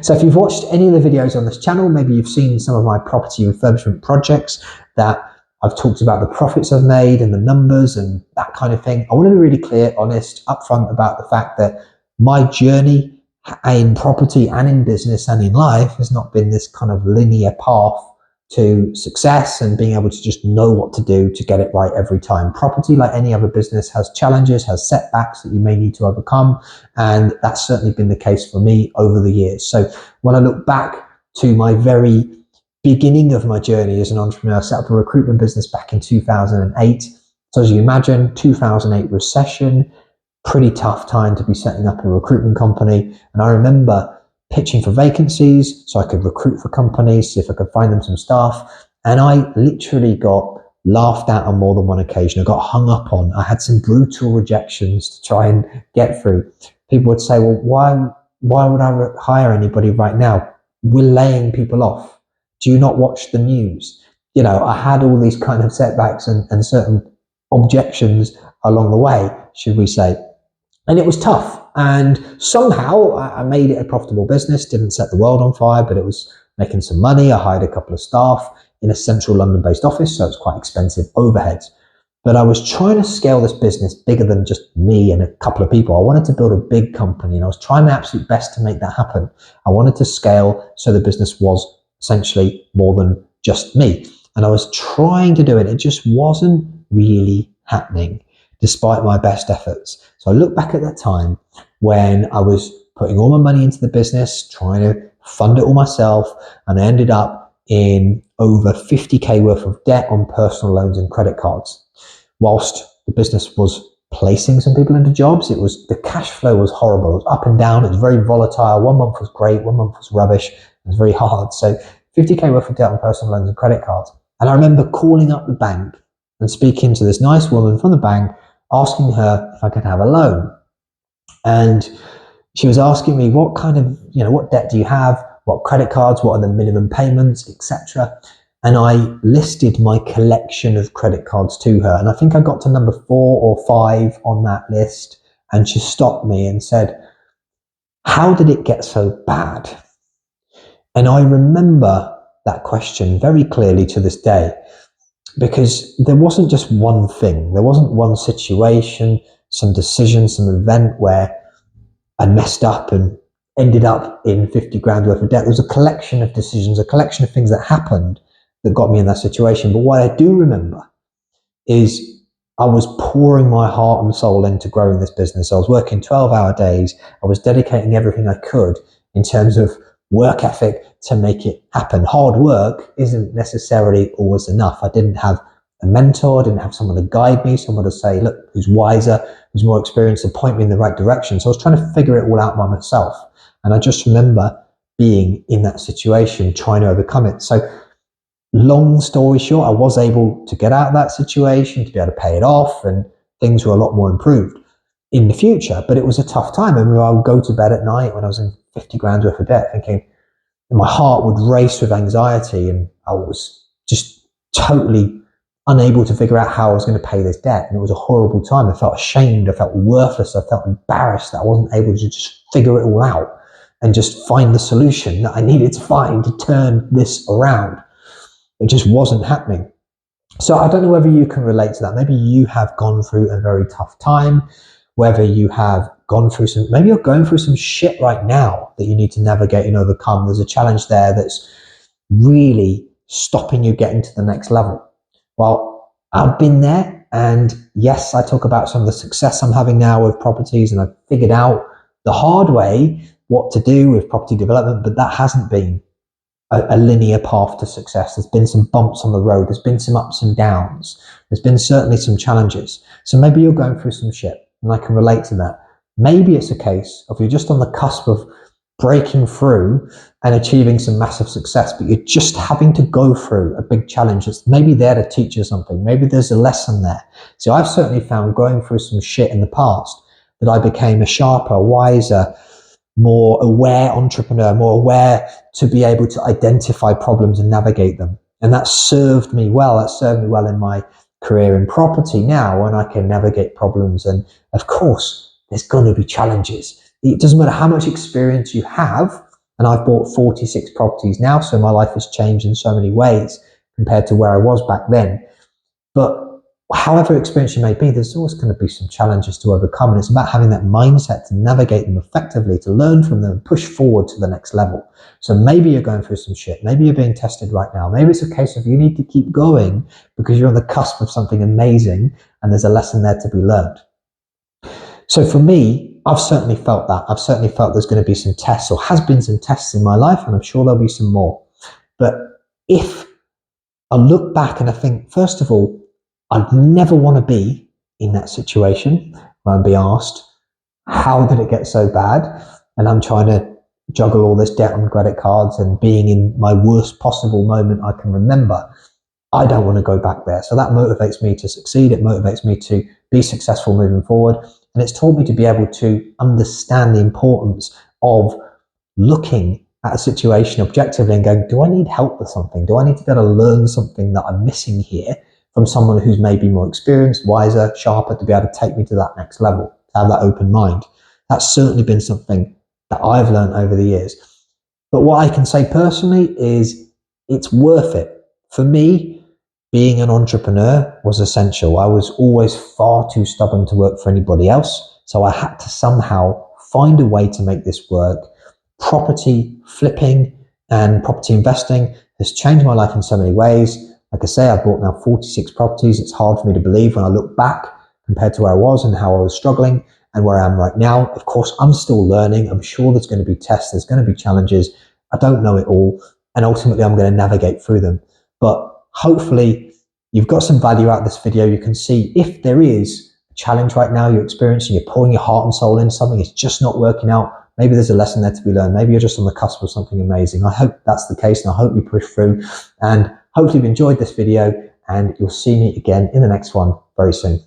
So if you've watched any of the videos on this channel, maybe you've seen some of my property refurbishment projects that I've talked about the profits I've made and the numbers and that kind of thing. I want to be really clear, honest, upfront about the fact that my journey in property and in business and in life has not been this kind of linear path to success and being able to just know what to do to get it right every time. Property, like any other business, has challenges, has setbacks that you may need to overcome. And that's certainly been the case for me over the years. So when I look back to my very beginning of my journey as an entrepreneur, I set up a recruitment business back in 2008. So as you imagine, 2008 recession, pretty tough time to be setting up a recruitment company. And I remember pitching for vacancies so I could recruit for companies, see if I could find them some staff. And I literally got laughed at on more than one occasion. I got hung up on. I had some brutal rejections to try and get through. People would say, well, why would I hire anybody right now? We're laying people off. Do you not watch the news? You know, I had all these kind of setbacks and certain objections along the way, should we say. And it was tough. And somehow I made it a profitable business, didn't set the world on fire, but it was making some money. I hired a couple of staff in a central London-based office, so it's quite expensive overheads. But I was trying to scale this business bigger than just me and a couple of people. I wanted to build a big company, and I was trying my absolute best to make that happen. I wanted to scale so the business was essentially more than just me. And I was trying to do it. It just wasn't really happening, despite my best efforts. So I look back at that time when I was putting all my money into the business, trying to fund it all myself, and I ended up in over 50k worth of debt on personal loans and credit cards. Whilst the business was placing some people into jobs, the cash flow was horrible. It was up and down. It was very volatile. 1 month was great. 1 month was rubbish. It was very hard. So 50k worth of debt on personal loans and credit cards. And I remember calling up the bank and speaking to this nice woman from the bank, asking her if I could have a loan. And she was asking me what kind of, what debt do you have? What credit cards? What are the minimum payments, etc. And I listed my collection of credit cards to her. And I think I got to number 4 or 5 on that list. And she stopped me and said, how did it get so bad? And I remember that question very clearly to this day, because there wasn't just one thing. There wasn't one situation, some decision, some event where I messed up and ended up in 50 grand worth of debt. There was a collection of decisions, a collection of things that happened that got me in that situation. But what I do remember is I was pouring my heart and soul into growing this business. I was working 12-hour days. I was dedicating everything I could in terms of work ethic to make it happen. Hard work isn't necessarily always enough. I didn't have a mentor, I didn't have someone to guide me, someone to say, look, who's wiser, who's more experienced, to point me in the right direction. So I was trying to figure it all out by myself. And I just remember being in that situation, trying to overcome it. So long story short, I was able to get out of that situation, to be able to pay it off, and things were a lot more improved in the future. But it was a tough time. I remember I would go to bed at night when I was in 50 grand worth of debt thinking, my heart would race with anxiety, and I was just totally unable to figure out how I was going to pay this debt. And it was a horrible time. I felt ashamed. I felt worthless. I felt embarrassed that I wasn't able to just figure it all out and just find the solution that I needed to find to turn this around. It just wasn't happening. So I don't know whether you can relate to that. Maybe you have gone through a very tough time, whether you have gone through maybe you're going through some shit right now that you need to navigate and overcome. There's a challenge there that's really stopping you getting to the next level. Well, I've been there, and yes, I talk about some of the success I'm having now with properties, and I've figured out the hard way what to do with property development, but that hasn't been a linear path to success. There's been some bumps on the road. There's been some ups and downs. There's been certainly some challenges. So maybe you're going through some shit, and I can relate to that. Maybe it's a case of you're just on the cusp of breaking through and achieving some massive success, but you're just having to go through a big challenge that's maybe there to teach you something. Maybe there's a lesson there. So I've certainly found going through some shit in the past that I became a sharper, wiser, more aware entrepreneur, more aware to be able to identify problems and navigate them. And that served me well. That served me well in my career in property now, when I can navigate problems. And of course, there's going to be challenges. It doesn't matter how much experience you have and I've bought 46 properties now. So my life has changed in so many ways compared to where I was back then. But however experienced you may be, there's always going to be some challenges to overcome. And it's about having that mindset to navigate them effectively, to learn from them, and push forward to the next level. So maybe you're going through some shit. Maybe you're being tested right now. Maybe it's a case of you need to keep going because you're on the cusp of something amazing and there's a lesson there to be learned. So for me, I've certainly felt that. I've certainly felt there's going to be some tests, or has been some tests in my life, and I'm sure there'll be some more. But if I look back and I think, first of all, I'd never want to be in that situation where I'd be asked, how did it get so bad? And I'm trying to juggle all this debt on credit cards and being in my worst possible moment I can remember. I don't want to go back there. So that motivates me to succeed. It motivates me to be successful moving forward. And it's taught me to be able to understand the importance of looking at a situation objectively and going, do I need help with something? Do I need to be able to learn something that I'm missing here from someone who's maybe more experienced, wiser, sharper, to be able to take me to that next level, to have that open mind? That's certainly been something that I've learned over the years. But what I can say personally is it's worth it. For me, being an entrepreneur was essential. I was always far too stubborn to work for anybody else. So I had to somehow find a way to make this work. Property flipping and property investing has changed my life in so many ways. Like I say, I've bought now 46 properties. It's hard for me to believe when I look back compared to where I was and how I was struggling and where I am right now. Of course, I'm still learning. I'm sure there's going to be tests. There's going to be challenges. I don't know it all. And ultimately, I'm going to navigate through them. But hopefully, you've got some value out of this video. You can see if there is a challenge right now you're experiencing, you're pouring your heart and soul into something, it's just not working out. Maybe there's a lesson there to be learned. Maybe you're just on the cusp of something amazing. I hope that's the case, and I hope you push through. And hopefully you've enjoyed this video, and you'll see me again in the next one very soon.